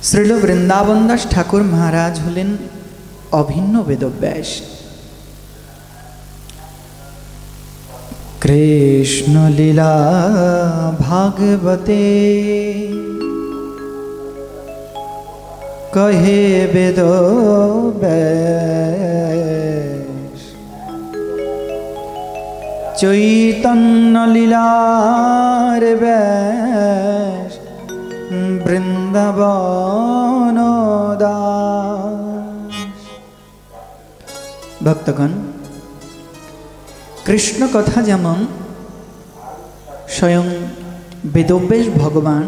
শ্রীল বৃন্দাবন দাস ঠাকুর মহারাজ হলেন অভিন্ন বেদব্যাস। কৃষ্ণ লীলা ভাগবতে কহে বেদব্যাস, চৈতন্য লীলার ব্যাস বৃন্দাবন দাস। ভক্তগণ, কৃষ্ণ কথা যেমন স্বয়ং বেদব্যাস ভগবান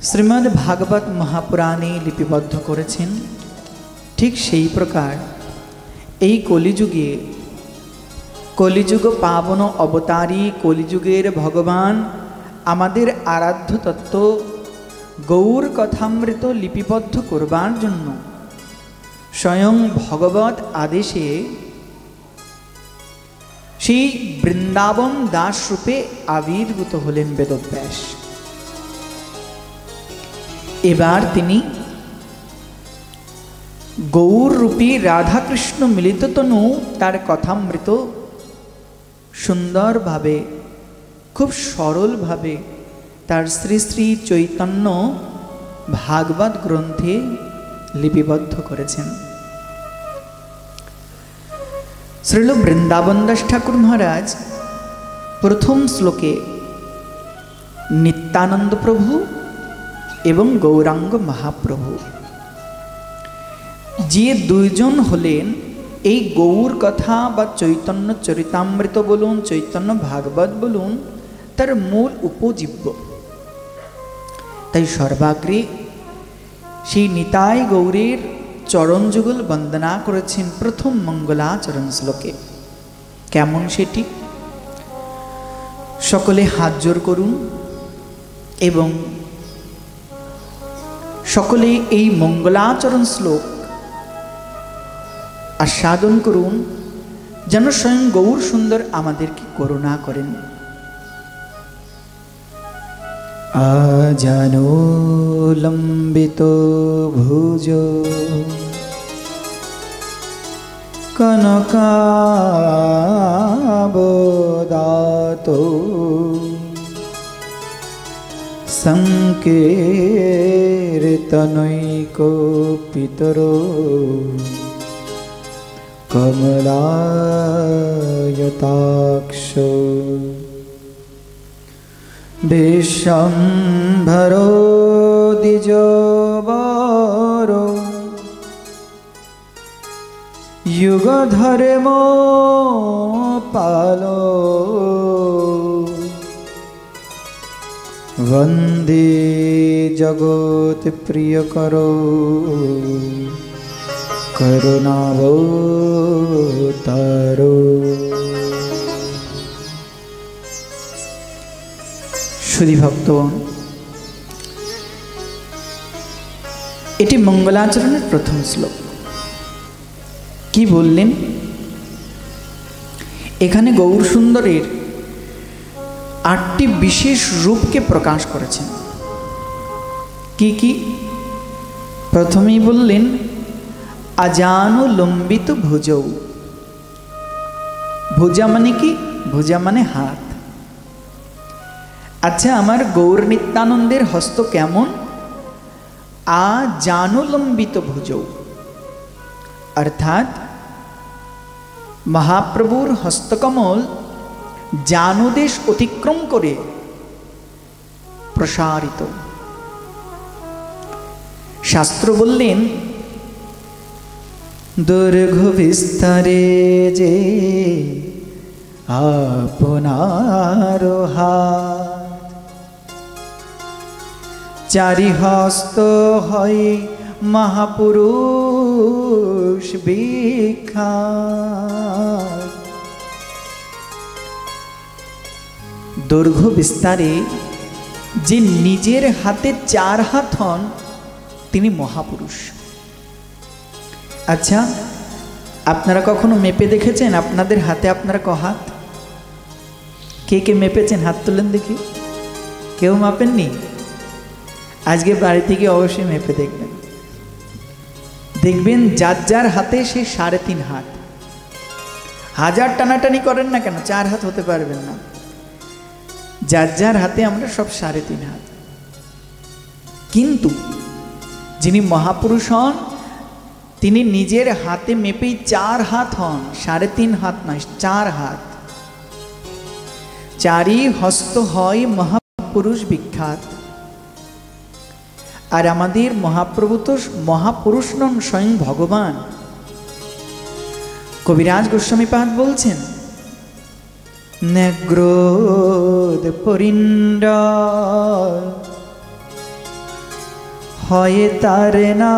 শ্রীমদ্ ভাগবত মহাপুরাণে লিপিবদ্ধ করেছেন, ঠিক সেই প্রকার এই কলিযুগে কলিযুগ পাবন অবতারী কলিযুগের ভগবান আমাদের আরাধ্য তত্ত্ব গৌর কথামৃত লিপিবদ্ধ করবার জন্য স্বয়ং ভগবত আদেশে সেই বৃন্দাবন দাস রূপে আবির্ভূত হলেন বেদব্যাস। এবার তিনি গৌর রূপী রাধাকৃষ্ণ মিলিত তনু তার কথামৃত সুন্দরভাবে খুব সরলভাবে তার শ্রী শ্রী চৈতন্য ভাগবত গ্রন্থে লিপিবদ্ধ করেছেন। শ্রীল বৃন্দাবন দাস ঠাকুর মহারাজ প্রথম শ্লোকে নিত্যানন্দ প্রভু এবং গৌরাঙ্গ মহাপ্রভু যে দুইজন হলেন এই গৌর কথা বা চৈতন্য চরিতামৃত বলুন, চৈতন্য ভাগবত বলুন, তার মূল উপজীব্য। তাই সর্বাগ্রে সেই নিতাই গৌরের চরণ যুগল বন্দনা করেছেন প্রথম মঙ্গলাচরণ শ্লোকে। কেমন সেটি? সকলে হাত জোর করুন এবং সকলে এই মঙ্গলাচরণ শ্লোক আস্বাদন করুন, যেন স্বয়ং গৌর সুন্দর আমাদেরকে করুণা করেন। আজানো লম্বিত ভুজ কনকাবদাত সংকীর্তনৈক পিতরো কমলায়তাক্ষ বিশ্বম্ভরো দ্বিজবরো যুগধর্ম পালো বন্দে জগৎ প্রিয়করো করুণাবতারো। সুধী ভক্তগণ, এটি মঙ্গলাচরণের প্রথম শ্লোক। কি বললেন? এখানে গৌর সুন্দরের 8টি বিশেষ রূপকে প্রকাশ করেছেন। কি কি? প্রথমেই বললেন আজানুলম্বিত ভুজৌ। ভুজা মানে কি? ভুজা মানে হাত। আচ্ছা, আমার গৌর নিত্যানন্দের হস্ত কেমন? আজানুলম্বিত ভুজৌ, অর্থাৎ মহাপ্রভুর হস্তকমল জানুদেশ অতিক্রম করে প্রসারিত। শাস্ত্র বললেন দৈর্ঘ্য বিস্তারে যে আপনার হাত, চারি হস্ত হয় মহাপুরুষ বিখ্যাত। দৈর্ঘ্য বিস্তারে যে নিজের হাতে 4 হাত হন, তিনি মহাপুরুষ। আচ্ছা, আপনারা কখনো মেপে দেখেছেন আপনাদের হাতে আপনারা ক হাত? কে কে মেপেছেন? হাত তুলেন দেখি। কেউ মাপেননি? আজকে বাড়ি থেকে অবশ্যই মেপে দেখবেন, দেখবেন যার যার হাতে সে 3.5 হাত। হাজার টানাটানি করেন না কেন, 4 হাত হতে পারবেন না। যার যার হাতে আমরা সব 3.5 হাত। কিন্তু যিনি মহাপুরুষ হন তিনি নিজের হাতে মেপেই 4 হাত হন, 3.5 হাত নয়, 4 হাত। 4ই হস্ত হয় মহাপুরুষ বিখ্যাত। আর আমাদের মহাপ্রভু তো মহাপুরুষ নন, স্বয়ং ভগবান। কবিরাজ গোস্বামীপাদ বলছেন, নেগ্রোদ পরিণ্ড হয় তার না,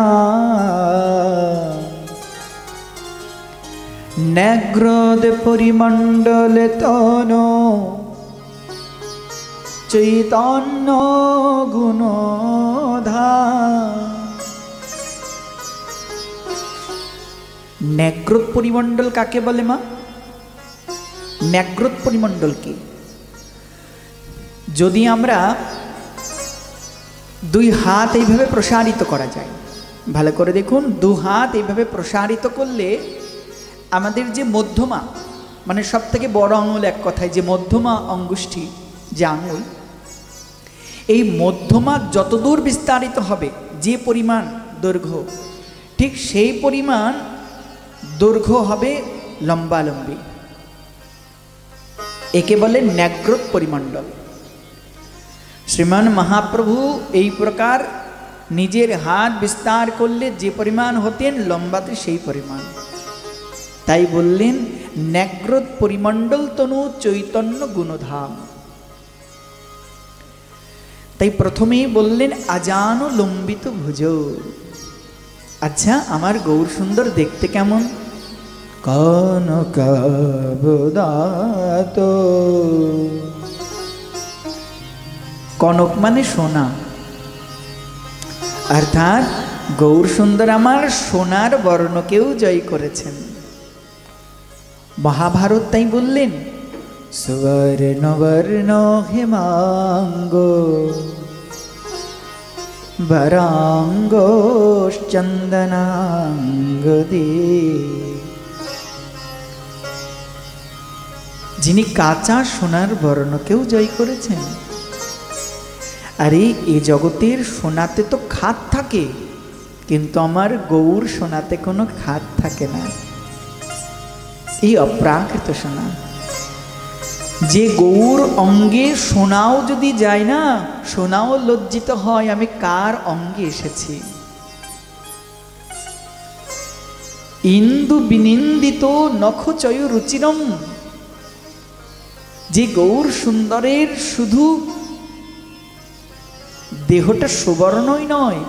নেগ্রোদ পরিমণ্ডলে তন চৈতন্য গুণধা। নেগ্রোদ পরিমণ্ডল কাকে বলে মা? নেগ্রোদ পরিমণ্ডল কি? যদি আমরা 2 হাত এইভাবে প্রসারিত করা যায়, ভালো করে দেখুন, 2 হাত এইভাবে প্রসারিত করলে আমাদের যে মধ্যমা, মানে সব থেকে বড় আঙুল, এক কথায় যে মধ্যমা অঙ্গুষ্ঠী যে আঙুল, এই মধ্যমা যতদূর বিস্তারিত হবে, যে পরিমাণ দৈর্ঘ্য, ঠিক সেই পরিমাণ দৈর্ঘ্য হবে লম্বালম্বী। একে বলে নেগ্রোদ পরিমণ্ডল। শ্রীমান মহাপ্রভু এই প্রকার নিজের হাত বিস্তার করলে যে পরিমাণ হতেন, লম্বাতে সেই পরিমাণ। তাই বললেন নেগ্রোদ পরিমণ্ডল তনু চৈতন্য গুণধাম। তাই প্রথমেই বললেন আজানো লম্বিত ভুজ। আচ্ছা, আমার গৌর সুন্দর দেখতে কেমন? কনকাবদাত। কনক মানে সোনা, অর্থাৎ গৌর সুন্দর আমার সোনার বর্ণকেও জয় করেছেন। মহাভারত তাই বললেন সুবর্ণ বর্ণ হেমাঙ্গ বরাঙ্গ চন্দনাঙ্গ দে। যিনি কাঁচা সোনার বর্ণকেও জয় করেছেন। আরে এই জগতের সোনাতে তো খাদ থাকে, কিন্তু আমার গৌর সোনাতে কোনো খাদ থাকে না। এই অপ্রাকৃত সোনা, যে গৌর অঙ্গে সোনাও যদি যায় না, সোনাও লজ্জিত হয় আমি কার অঙ্গে এসেছি। ইন্দু বিনিন্দিত নখচয় রুচিরম। যে গৌর সুন্দরের শুধু দেহটা সুবর্ণই নয়,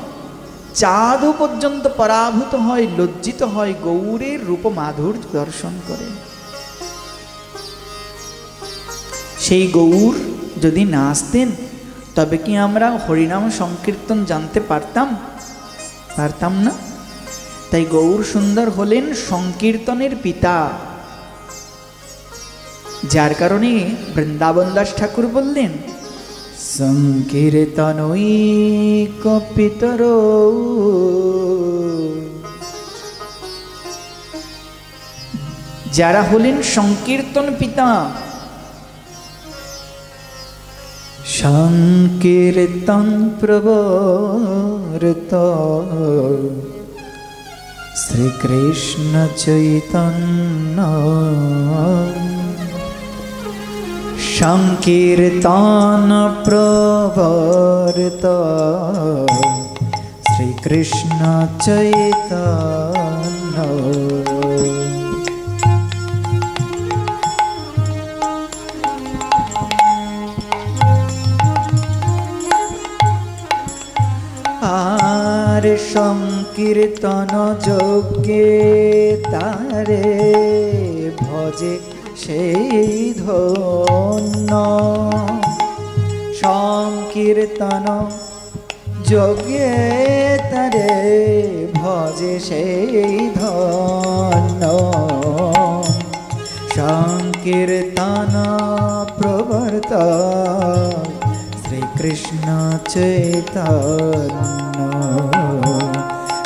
চাঁদও পর্যন্ত পরাভূত হয়, লজ্জিত হয় গৌরের রূপ মাধুর্য দর্শন করে। সেই গৌর যদি না আসতেন তবে কি আমরা হরিনাম সংকীর্তন জানতে পারতাম? পারতাম না। তাই গৌর সুন্দর হলেন সংকীর্তনের পিতা, যার কারণে বৃন্দাবন দাস ঠাকুর বললেন সংকীর্তনৈক পিতর। যারা হলেন সংকীর্তন পিতা, সংকীর্তন প্রবর্ত শ্রীকৃষ্ণ চৈতন্য। সংকীর্তন প্রবর্ত শ্রীকৃষ্ণ চৈতন্য। আর সংকীর্তন যোগ্যে তারে ভজে সেই ধন্য। সংকীর্তন যোগ্যে তারে ভজে সেই ধন্য। সংকীর্তন প্রবর্ত শ্রীকৃষ্ণ শ্রীকৃষ্ণ চৈতন্য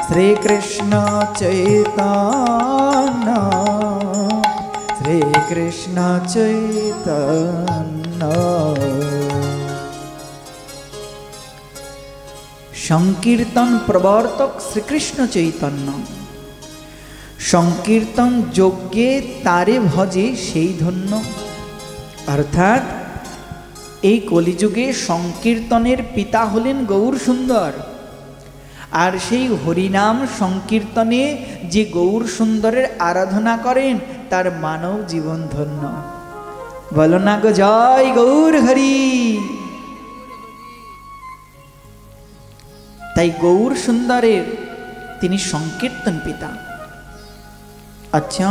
শ্রীকৃষ্ণ চৈতন্য শ্রীকৃষ্ণ চৈতন্য। সংকীর্তন প্রবর্তক শ্রীকৃষ্ণ চৈতন্য। সংকীর্তন যজ্ঞে তারে ভজে সেই ধন্য। অর্থাৎ এই কলিযুগে সংকীর্তনের পিতা হলেন গৌর সুন্দর, আর সেই হরিনাম সংকীর্তনে যে গৌর সুন্দরের আরাধনা করেন তার মানব জীবন ধন্য। বলো না গো জয় গৌর হরি। তাই গৌর সুন্দরের তিনি সংকীর্তন পিতা। আচ্ছা,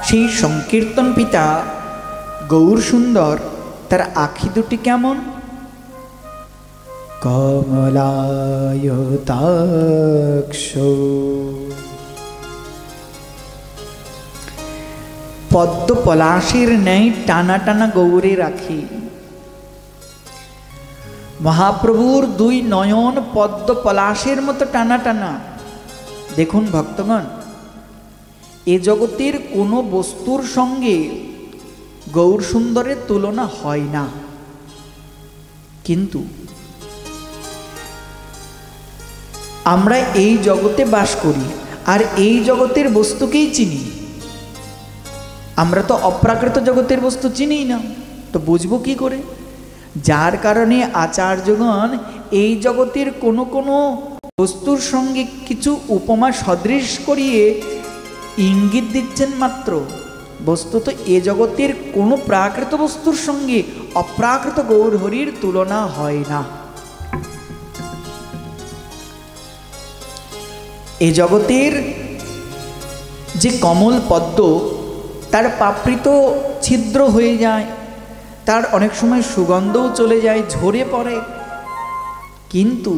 সেই সংকীর্তন পিতা গৌর সুন্দর, তার আখি দুটি কেমন? কমলায়তাক্ষ, পদ্ম পলাশের ন্যায় টানা টানা গৌরের আখি। মহাপ্রভুর দুই নয়ন পদ্ম পলাশের মতো টানা টানা। দেখুন ভক্তগণ, এ জগতের কোনো বস্তুর সঙ্গে গৌর সুন্দরের তুলনা হয় না, কিন্তু আমরা এই জগতে বাস করি আর এই জগতের বস্তুকেই চিনি। আমরা তো অপ্রাকৃত জগতের বস্তু চিনি না, তো বুঝবো কি করে? যার কারণে আচার্যগণ এই জগতের কোনো কোনো বস্তুর সঙ্গে কিছু উপমা সদৃশ করিয়ে ইঙ্গিত দিচ্ছেন মাত্র। বস্তুত এ জগতের কোনো প্রাকৃত বস্তুর সঙ্গে অপ্রাকৃত গৌর হরির তুলনা হয় না। এ জগতের যে কমল পদ্ম, তার পাপড়ি তো ছিদ্র হয়ে যায়, তার অনেক সময় সুগন্ধও চলে যায়, ঝরে পড়ে, কিন্তু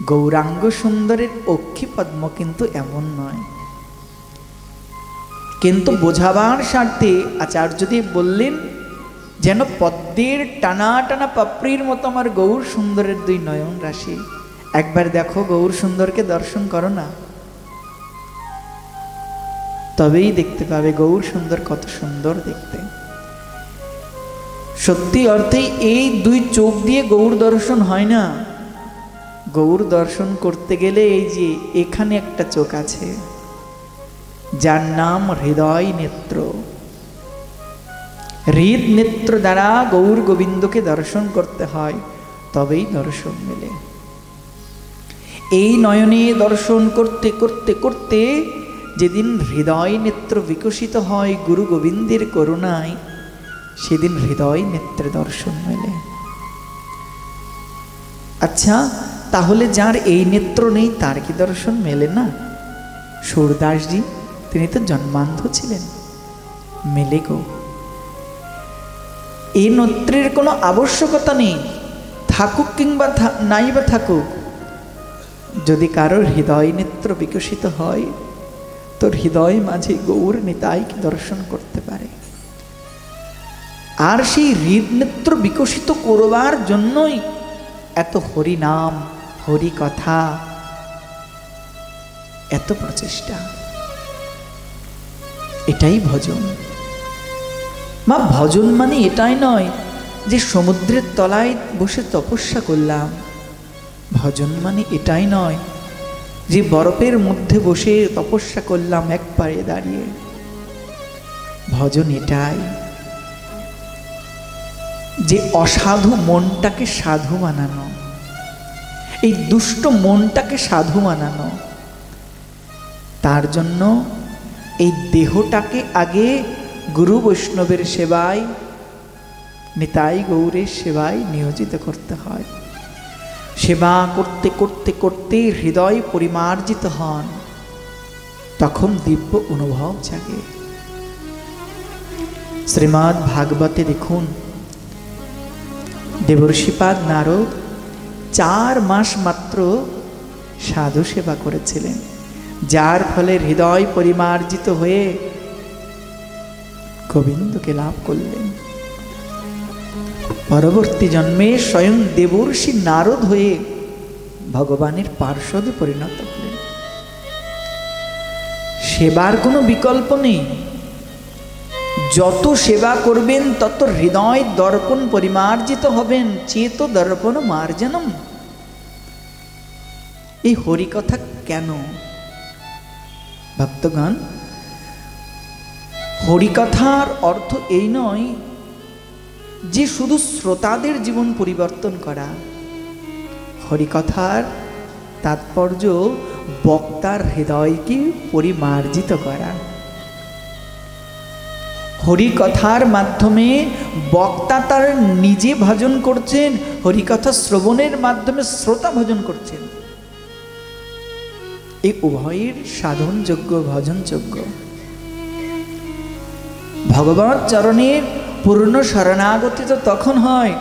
গৌরাঙ্গ সুন্দরের অক্ষি পদ্ম কিন্তু এমন নয়। কিন্তু বোঝাবার স্বার্থে আচার্যদেব বললেন, যেন পদ্মের টানা টানা পাপড়ির মতো আমার গৌর সুন্দরের দুই নয়ন রাশি। একবার দেখো, গৌর সুন্দরকে দর্শন করো না, তবেই দেখতে পাবে গৌর সুন্দর কত সুন্দর দেখতে। সত্যি অর্থেই এই দুই চোখ দিয়ে গৌর দর্শন হয় না। গৌর দর্শন করতে গেলে এই যে এখানে একটা চোখ আছে, যার নাম হৃদয় নেত্র। হৃদ নেত্র দ্বারা গৌর গোবিন্দকে দর্শন করতে হয়, তবেই দর্শন মেলে। এই নয়নে দর্শন করতে করতে করতে যেদিন হৃদয় নেত্র বিকশিত হয় গুরু গোবিন্দের করুণায়, সেদিন হৃদয় নেত্রে দর্শন মেলে। আচ্ছা, তাহলে যার এই নেত্র নেই তার কি দর্শন মেলে না? সুরদাসজি, তিনি তো জন্মান্ধ ছিলেন, মেলে গো। এই নেত্রের কোনো আবশ্যকতা নেই, থাকুক কিংবা নাই বা থাকুক। যদি কারোর হৃদয় নেত্র বিকশিত হয়, তো হৃদয় মাঝে গৌর নিতাইকে দর্শন করতে পারে। আর সেই হৃদনেত্র বিকশিত করবার জন্যই এত হরি নাম, হরি কথা, এত প্রচেষ্টা। এটাই ভজন। মা, ভজন মানে এটাই নয় যে সমুদ্রের তলায় বসে তপস্যা করলাম। ভজন মানে এটাই নয় যে বরফের মধ্যে বসে তপস্যা করলাম এক পায়ে দাঁড়িয়ে। ভজন এটাই যে অসাধু মনটাকে সাধু বানানো, এই দুষ্ট মনটাকে সাধু বানানো। তার জন্য এই দেহটাকে আগে গুরু বৈষ্ণবের সেবায়, নিতাই গৌরের সেবায় নিয়োজিত করতে হয়। সেবা করতে করতে করতে হৃদয় পরিমার্জিত হন, তখন দিব্য অনুভব জাগে। শ্রীমদ্ ভাগবতে দেখুন, দেবর্ষিপাদ নারদ 4 মাস মাত্র সাধু সেবা করেছিলেন, যার ফলে হৃদয় পরিমার্জিত হয়ে গোবিন্দকে লাভ করলেন। পরবর্তী জন্মে স্বয়ং দেবর্ষি নারদ হয়ে ভগবানের পার্ষদে পরিণত হলেন। সেবার কোনো বিকল্প নেই। যত সেবা করবেন তত হৃদয় দর্পণ পরিমার্জিত হবেন। চেত দর্পণ মার্জনম। এই হরিকথা কেন ভক্তগণ? হরিকথার অর্থ এই নয় যে শুধু শ্রোতাদের জীবন পরিবর্তন করা। হরিকথার তাৎপর্য বক্তার হৃদয়কে পরিমার্জিত করা। হরিকথার মাধ্যমে বক্তা তার নিজে ভজন করছেন, হরিকথা শ্রবণের মাধ্যমে শ্রোতা ভজন করছেন। এই উভয়ের সাধনযোগ্য, ভজনযোগ্য। ভগবৎ চরণের পূর্ণ শরণাগতি তো তখন হয়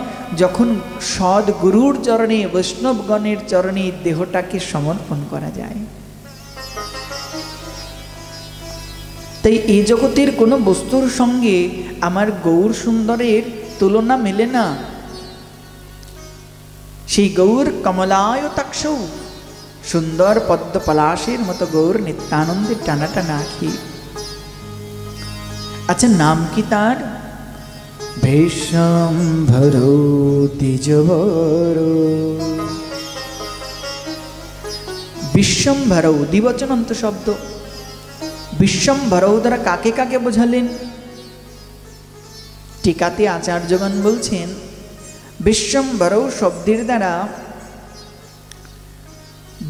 যখন সদ্গুরুর চরণে, বৈষ্ণবগণের চরণে দেহটাকে সমর্পণ করা যায়। তাই এই জগতের কোনো বস্তুর সঙ্গে আমার গৌর সুন্দরের তুলনা মেলে না। সেই গৌর কমলায়তাক্ষৌ, সুন্দর পদ্ম পলাশের মতো গৌর নিত্যানন্দের টানাটানা আঁখি। আচ্ছা, নাম কি তার? বিশ্বম্ভর দ্বিজবর। বিশ্বম্ভর দ্বিবচনান্ত শব্দ। বিশ্বম্ভর দ্বারা কাকে কাকে বোঝালেন? টিকাতে আচার্যগণ বলছেন, বিশ্বম্ভর শব্দের দ্বারা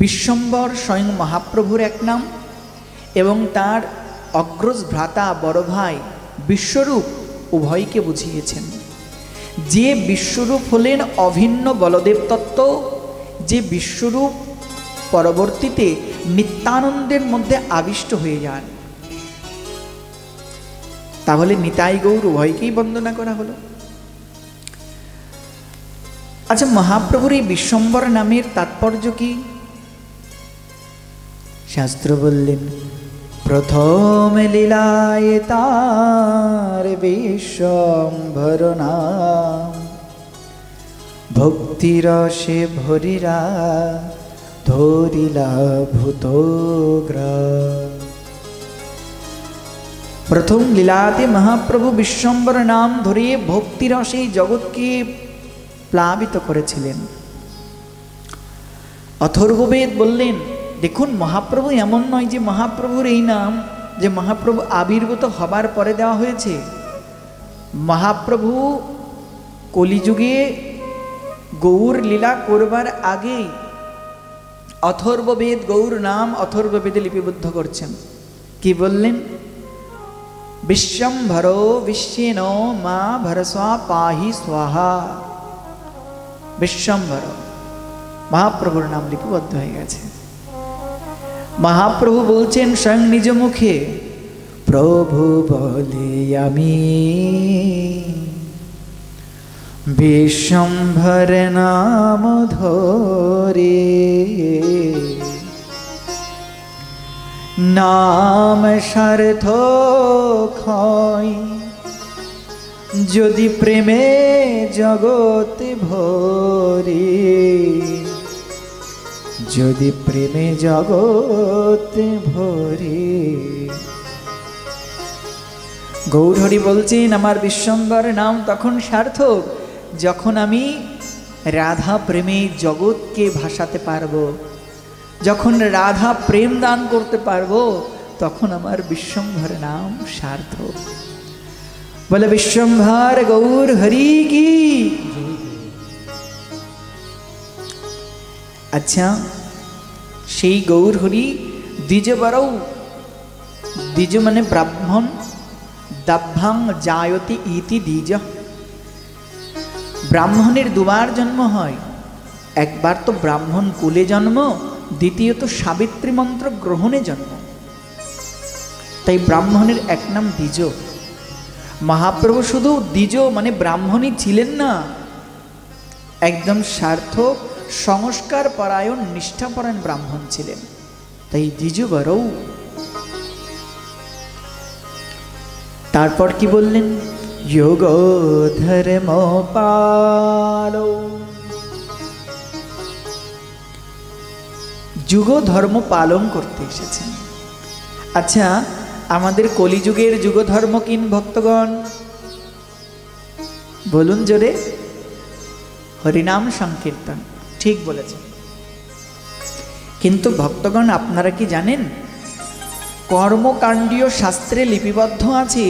বিশ্বম্বর স্বয়ং মহাপ্রভুর এক নাম এবং তার অগ্রজ ভ্রাতা বড় ভাই বিশ্বরূপ উভয়কে বুঝিয়েছেন। যে বিশ্বরূপ হলেন অভিন্ন বলদেব তত্ত্ব, যে বিশ্বরূপ পরবর্তীতে নিত্যানন্দের মধ্যে আবিষ্ট হয়ে যান। তাহলে নিতাই গৌর উভয়কেই বন্দনা করা হলো। আচ্ছা, মহাপ্রভুর এই বিশ্বম্বর নামের তাৎপর্য কি? শাস্ত্র বললেন, প্রথম লীলায় তার বিশ্বম্ভর নাম, ভক্তিরসে ভরিরা ধরিলা ভূতগ্রাম। প্রথম লীলাতে মহাপ্রভু বিশ্বম্বর নাম ধরে ভক্তিরসে জগৎকে প্লাবিত করেছিলেন। অথর্ববেদ বললেন, দেখুন মহাপ্রভু এমন নয় যে মহাপ্রভুর এই নাম যে মহাপ্রভু আবির্ভূত হবার পরে দেওয়া হয়েছে। মহাপ্রভু কলিযুগে গৌর লীলা করবার আগেই অথর্ববেদ গৌর নাম অথর্ববেদে লিপিবদ্ধ করছেন। কি বললেন? বিশ্বম্ভর বিশ্বেন মা ভরসা পাহি স্বাহা। বিশ্বম্ভর মহাপ্রভুর নাম লিপিবদ্ধ হয়ে গেছে। মহাপ্রভু বলছেন স্বয়ং নিজ মুখে, প্রভু বলে আমি বিশ্বম্ভর নাম ধরে, নাম সার্থক হয় যদি প্রেমে জগৎ ভরে, যদি প্রেমে জগৎ ভরে। গৌরহরি বলছেন, আমার বিশ্বম্বর নাম তখন সার্থক যখন আমি রাধা প্রেমে জগৎকে ভাসাতে পারবো, যখন রাধা প্রেম দান করতে পারবো, তখন আমার বিশ্বম্ভর নাম সার্থক। বলে বিশ্বম্ভর গৌর হরি কি। আচ্ছা, সেই গৌর হরি দ্বিজবরৌ, দ্বিজ মানে ব্রাহ্মণ, দাভ্যাং জায়তি ইতি দ্বিজ। ব্রাহ্মণের দুবার জন্ম হয়, একবার তো ব্রাহ্মণ কুলে জন্ম, দ্বিতীয়ত সাবিত্রী মন্ত্র গ্রহণে জন্ম। তাই ব্রাহ্মণের এক নাম দ্বিজ। মহাপ্রভু শুধু দ্বিজ মানে ব্রাহ্মণই ছিলেন না, একদম সার্থক সংস্কার পরায়ণ নিষ্ঠাপরায়ণ ব্রাহ্মণ ছিলেন। তাই দ্বিজবরৌ। তারপর কি বললেন? যোগো ধর্ম পালো। যুগ ধর্ম পালন করতে এসেছেন। আচ্ছা, আমাদের কলিযুগের যুগ ধর্ম কিন ভক্তগণ? বলুন জোরে। হরিনাম সংকীর্তন। ঠিক বলেছেন। কিন্তু ভক্তগণ, আপনারা কি জানেন, কর্মকাণ্ডীয় শাস্ত্রে লিপিবদ্ধ আছে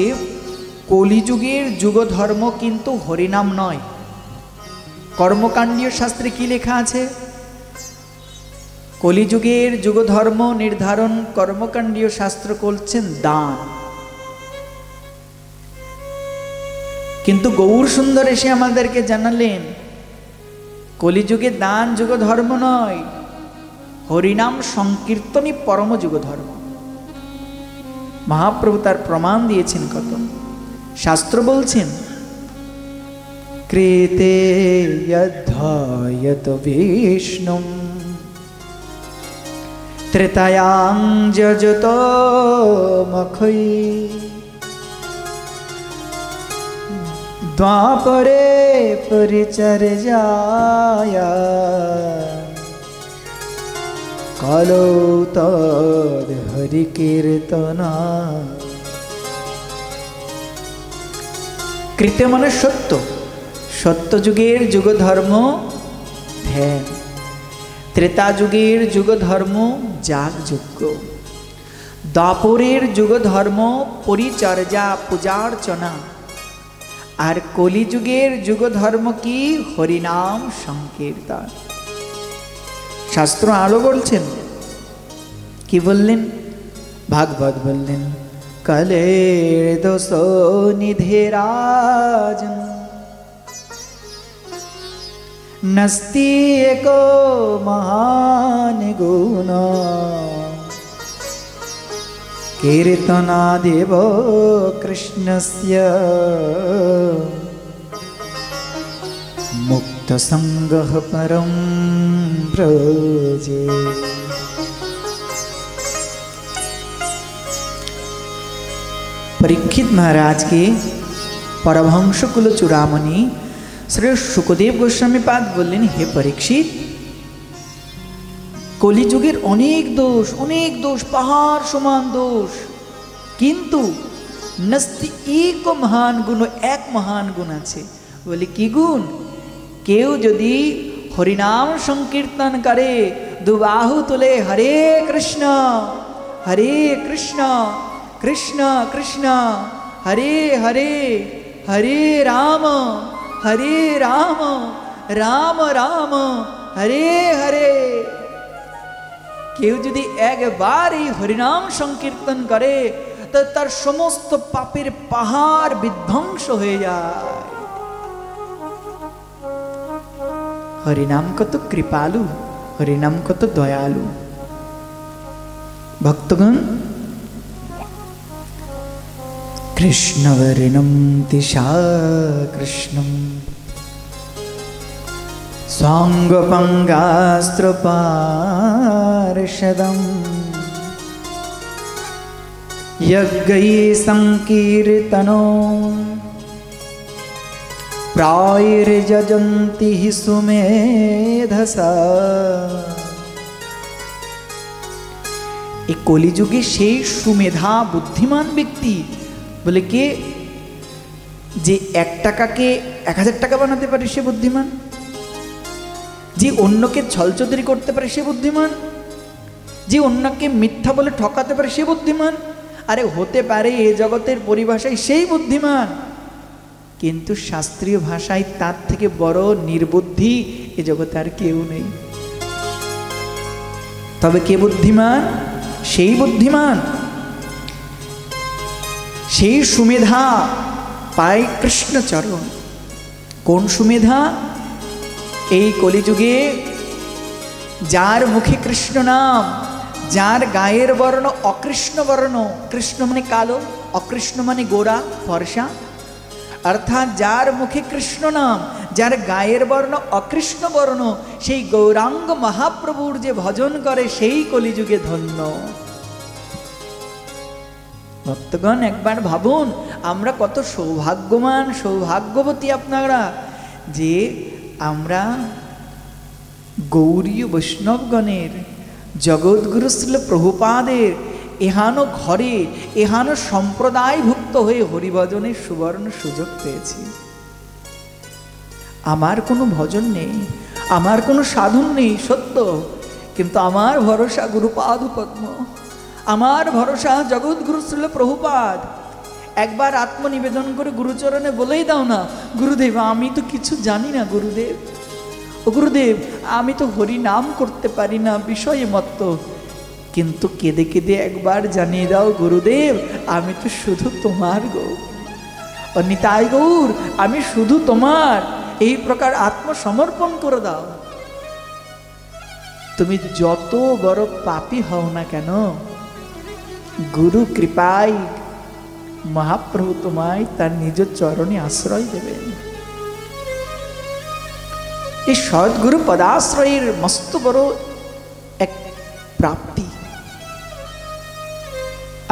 কলিযুগের যুগ ধর্ম কিন্তু হরিনাম নয়। কর্মকাণ্ডীয় শাস্ত্রে কি লেখা আছে? কলিযুগের যুগ ধর্ম নির্ধারণ কর্মকাণ্ডীয় শাস্ত্র করছেন দান। কিন্তু গৌর সুন্দর এসে আমাদেরকে জানালেন কলিযুগে দান যুগ ধর্ম নয়, হরিনাম সংকীর্তনই পরম যুগ ধর্ম। মহাপ্রভু তার প্রমাণ দিয়েছেন কত। শাস্ত্র বলছেন, কৃতে যদ্ধয়ত বিষ্ণুম ত্রেতায়াং যজত মখৈ দ্বাপরে পরিচর্যায়া কালো তদ হরি কীর্তনা। কৃত মানে সত্য। সত্য যুগের যুগ ধর্ম ধ্যান, ত্রেতা যুগের যুগ ধর্ম যাগযজ্ঞ, দ্বাপরের যুগ ধর্ম পরিচর্যা পূজার্চনা, আর কলিযুগের যুগ ধর্ম কি? হরিনাম সংকীর্তন। শাস্ত্র আলো বলছেন, কি বললেন? ভাগবত বললেন, কলের দোষ নিধেরাজ নস্তি एको महान गुण कीर्तनादेव कृष्णस्य मुक्त संगः परम ब्रजे। परीक्षित महाराज के परमहंस कुल चूड़ामणि श्री शुकदेव गोस्वामी पाद बोलें, हे परीक्षित, कलिजुगेर अनेक दोष पहाड़ समान दोष, किन्तु नस्ति एक महान गुण, एक महान गुण आछे। बोले कि गुण? केउ यदि हरिनाम संकीर्तन करे, दुबाहु तुले हरे कृष्ण कृष्ण कृष्ण हरे हरे, हरे राम राम राम हरे हरे। केउ यदि एक बार हरिनाम संकीर्तन करे तो तार समस्त पापेर पहाड़ विध्वंस हो जाए। हरिनाम कत कृपालु, हरिनाम कत दयालु। भक्तगण, कृष्णवर्णं दिशा कृष्णं स्वांगपंगास्त्रपार्षदं यज्ञै संकीर्तनो प्रायर्यजन्ति हि सुमेधसा। एक कलिजुगे সেই সুমেধা বুদ্ধিমান ব্যক্তি বলে কে? যে 1 টাকাকে 1000 টাকা বানাতে পারে সে বুদ্ধিমান, যে অন্যকে ছলচতুরি করতে পারে সে বুদ্ধিমান, যে অন্যকে মিথ্যা বলে ঠকাতে পারে সে বুদ্ধিমান। আরে হতে পারে এ জগতের পরিভাষায় সেই বুদ্ধিমান, কিন্তু শাস্ত্রীয় ভাষায় তার থেকে বড় নির্বুদ্ধি এ জগতে আর কেউ নেই। তবে কে বুদ্ধিমান? সেই বুদ্ধিমান, সেই সুমেধা পায় কৃষ্ণচরণ। কোন সুমেধা? এই কলিযুগে যার মুখে কৃষ্ণ নাম, যার গায়ের বর্ণ অকৃষ্ণ বর্ণ, কৃষ্ণ মানে কালো, অকৃষ্ণ মানে গোরা ফর্সা, অর্থাৎ যার মুখে কৃষ্ণ নাম, যার গায়ের বর্ণ অকৃষ্ণ বর্ণ, সেই গৌরাঙ্গ মহাপ্রভুর যে ভজন করে সেই কলিযুগে ধন্য। ভক্তগণ একবার ভাবুন, আমরা কত সৌভাগ্যবান, সৌভাগ্যবতী আপনারা, যে আমরা গৌরীয় বৈষ্ণবগণের, জগৎগুরু শ্রীল প্রভুপাদের এহানো ঘরে, এহানো সম্প্রদায়ভুক্ত হয়ে হরিভজনের সুবর্ণ সুযোগ পেয়েছি। আমার কোনো ভজন নেই, আমার কোনো সাধন নেই সত্য, কিন্তু আমার ভরসা গুরুপাদ পদ্ম, আমার ভরসা জগৎগুরু শ্রীল প্রভুপাদ। একবার আত্মনিবেদন করে গুরুচরণে বলেই দাও না, গুরুদেব আমি তো কিছু জানি না গুরুদেব, ও গুরুদেব আমি তো হরি নাম করতে পারি না, বিষয়ে মত্ত, কিন্তু কেঁদে কেঁদে একবার জানিয়ে দাও গুরুদেব আমি তো শুধু তোমার গৌর, ও নিতাই গৌর আমি শুধু তোমার। এই প্রকার আত্মসমর্পণ করে দাও। তুমি যত বড় পাপী হও না কেন, গুরু কৃপায় মহাপ্রভু তোমায় তার নিজ চরণে আশ্রয় দেবেন। এই সদ্গুরু পদাশ্রয়ের মস্ত বড় এক প্রাপ্তি।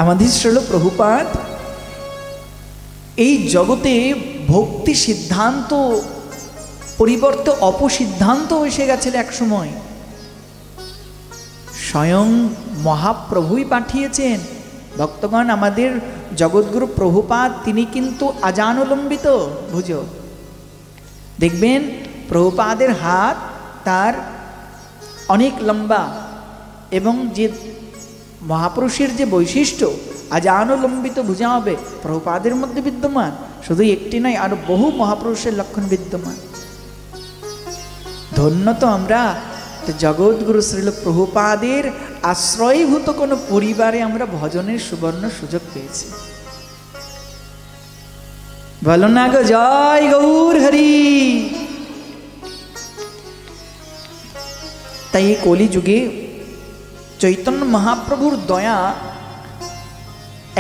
আমাদের শ্রীল প্রভুপাদ এই জগতে ভক্তি সিদ্ধান্ত পরিবর্তে অপসিদ্ধান্ত এসে গেছিল এক সময়। স্বয়ং মহাপ্রভুই পাঠিয়েছেন। ভক্তগণ আমাদের জগৎগুরু প্রভুপাদ তিনি কিন্তু আজানুলম্বিত বুঝো। দেখবেন প্রভুপাদের হাত তার অনেক লম্বা, এবং যে মহাপুরুষের যে বৈশিষ্ট্য আজানুলম্বিত বুঝা হবে প্রভুপাদের মধ্যে বিদ্যমান, শুধু একটি নয় আরো বহু মহাপুরুষের লক্ষণ বিদ্যমান। ধন্য তো আমরা জগৎগুরু শ্রীল প্রভুপাদের আশ্রয়ভূত কোনো পরিবারে আমরা ভজনের সুবর্ণ সুযোগ পেয়েছি। বলো না গো জয় গৌর হরি। তাই এই কলিযুগে চৈতন্য মহাপ্রভুর দয়া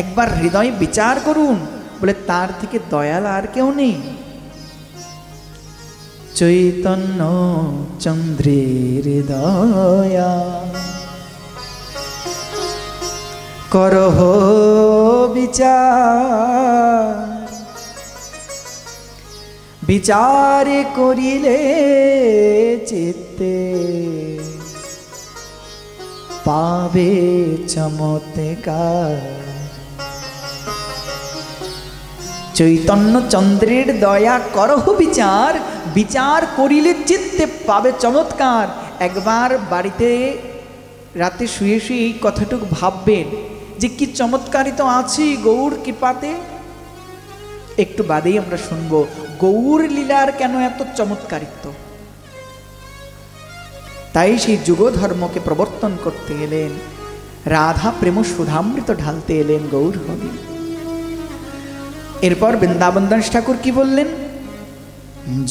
একবার হৃদয়ে বিচার করুন, বলে তার থেকে দয়াল আর কেউ নেই। চৈতন্য চন্দ্রের দয়া করহ বিচার, বিচারে করিলে চিত্তে পাবে চমৎকার। চৈতন্য চন্দ্রের দয়া করহ বিচার, বিচার করিলে চিত্তে পাবে চমৎকার। একবার বাড়িতে রাতে শুয়ে শুয়ে এই কথাটুকু ভাববেন যে কি চমৎকারিত আছি গৌর কৃপাতে। একটু বাদেই আমরা শুনবো গৌর লীলার কেন এত চমৎকারিত্ব। তাই সেই যুগ ধর্মকে প্রবর্তন করতে এলেন, রাধা প্রেম সুধামৃত ঢালতে এলেন গৌর হরি। এরপর বৃন্দাবন দাস ঠাকুর কি বললেন?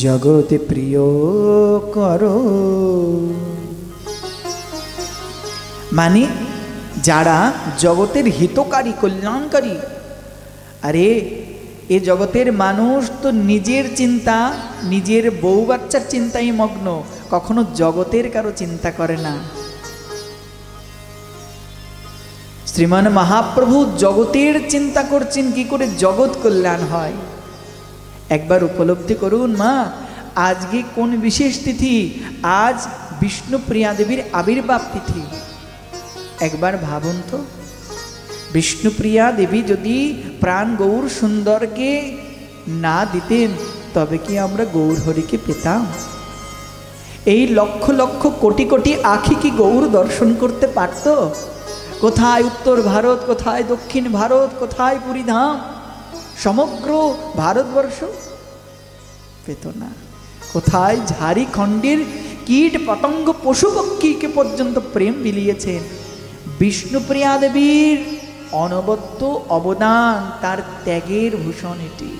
জগতে প্রিয় করো, মানে যারা জগতের হিতকারী কল্যাণকারী। আরে এ জগতের মানুষ তো নিজের চিন্তা, নিজের বউ বাচ্চার চিন্তায় মগ্ন, কখনো জগতের কারো চিন্তা করে না। শ্রীমান মহাপ্রভু জগতের চিন্তা করছেন কি করে জগৎ কল্যাণ হয়। একবার উপলব্ধি করুন মা, আজকে কোন বিশেষ তিথি? আজ বিষ্ণুপ্রিয়া দেবীর আবির্ভাব তিথি। একবার ভাবুন তো, বিষ্ণুপ্রিয়া দেবী যদি প্রাণ গৌর সুন্দরকে না দিতেন তবে কি আমরা গৌর হরিকে পেতাম? এই লক্ষ লক্ষ কোটি কোটি আঁখি কি গৌর দর্শন করতে পারত? কোথায় উত্তর ভারত, কোথায় দক্ষিণ ভারত, কোথায় পুরীধাম, সমগ্র ভারতবর্ষ পেত না। কোথায় ঝাড়খণ্ডের কীট পতঙ্গ পশু পক্ষীকে পর্যন্ত প্রেম বিলিয়েছেন। বিষ্ণুপ্রিয়া দেবীর অনবদ্য অবদান, তার ত্যাগের ভূষণ এটি।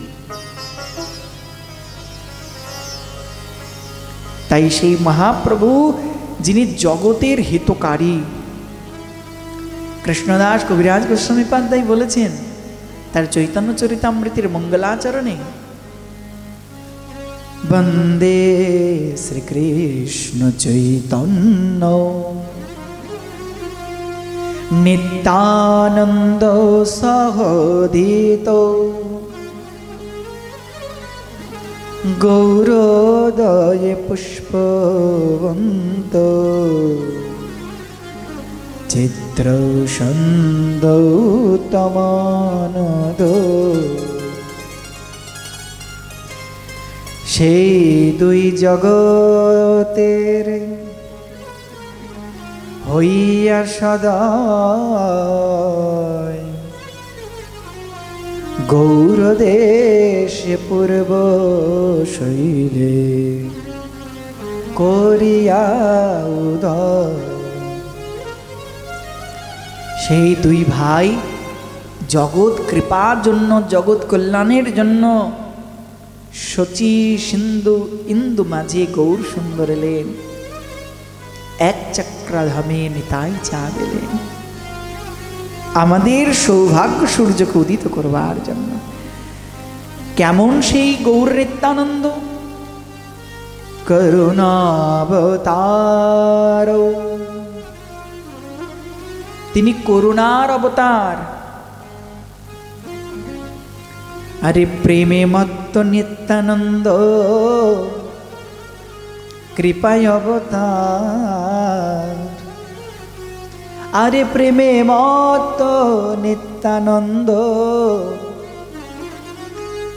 তাই সেই মহাপ্রভু যিনি জগতের হিতকারী, কৃষ্ণদাস কবিরাজ গোস্বামী পাধ্যায় বলেছেন তার চৈতন্য চরিতামৃতের মঙ্গলাচরণে, বন্দে শ্রীকৃষ্ণ চৈতন্য নিত্যানন্দ সহোদিত গৌরোদয়ে পুষ্পবন্ত চিত্র সন্দৌতমানদ সেই দুই জগতের হইয়া সদয় গৌরদেশে পূর্ব শৈলে করিয়া উদয়। সেই দুই ভাই জগৎ কৃপার জন্য, জগৎ কল্যাণের জন্য শচী সিন্ধু ইন্দু মাঝে গৌর সুন্দর এলেন, এক চক্রাধামে নিতাই চাঁদ এলেন আমাদের সৌভাগ্য সূর্যকে উদিত করবার জন্য। কেমন সেই গৌর নিত্যানন্দ? করুণাবতার, তিনি করুণার অবতার। আরে প্রেমে মত্ত নিত্যানন্দ কৃপায় অবতার। আরে প্রেমে মত্ত নিত্যানন্দ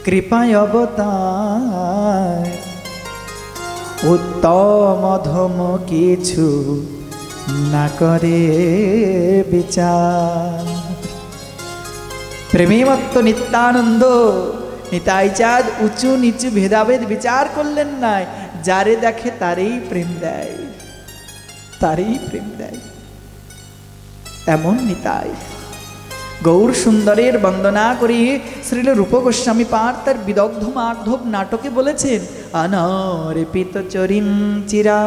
কৃপায় অবতার। উত্তম অধম কিছু না করে বিচার। প্রেমে মত্ত নিত্যানন্দ নিতাই চাঁদ উঁচু নিচু ভেদাভেদ বিচার করলেন না, যারে দেখে তারেই প্রেম দেয়, তারেই প্রেম দেয়, এমন নিতাই। গৌর সুন্দরের বন্দনা করি শ্রীল রূপ গোস্বামী পাদ তার বিদগ্ধ মাধব নাটকে বলেছেন, অনর্পিত চরিঞ্চিরা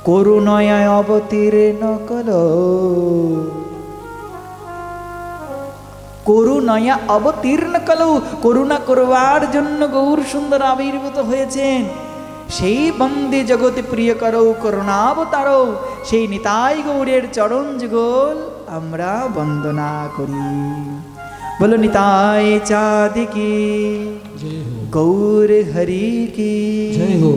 করুণায় অবতীর্ণ কলো। করুণায়া অবতীর্ণ কলো, করুণা করবার জন্য গৌর সুন্দর আবির্ভূত হয়েছেন। সেই বন্দে জগতে প্রিয় করো করুণাবতারো, সেই নিতাই গৌরের চরণ যুগল আমরা বন্দনা করি। বলো নিতাই চাঁদ কি, গৌর হরি কি জয় हो।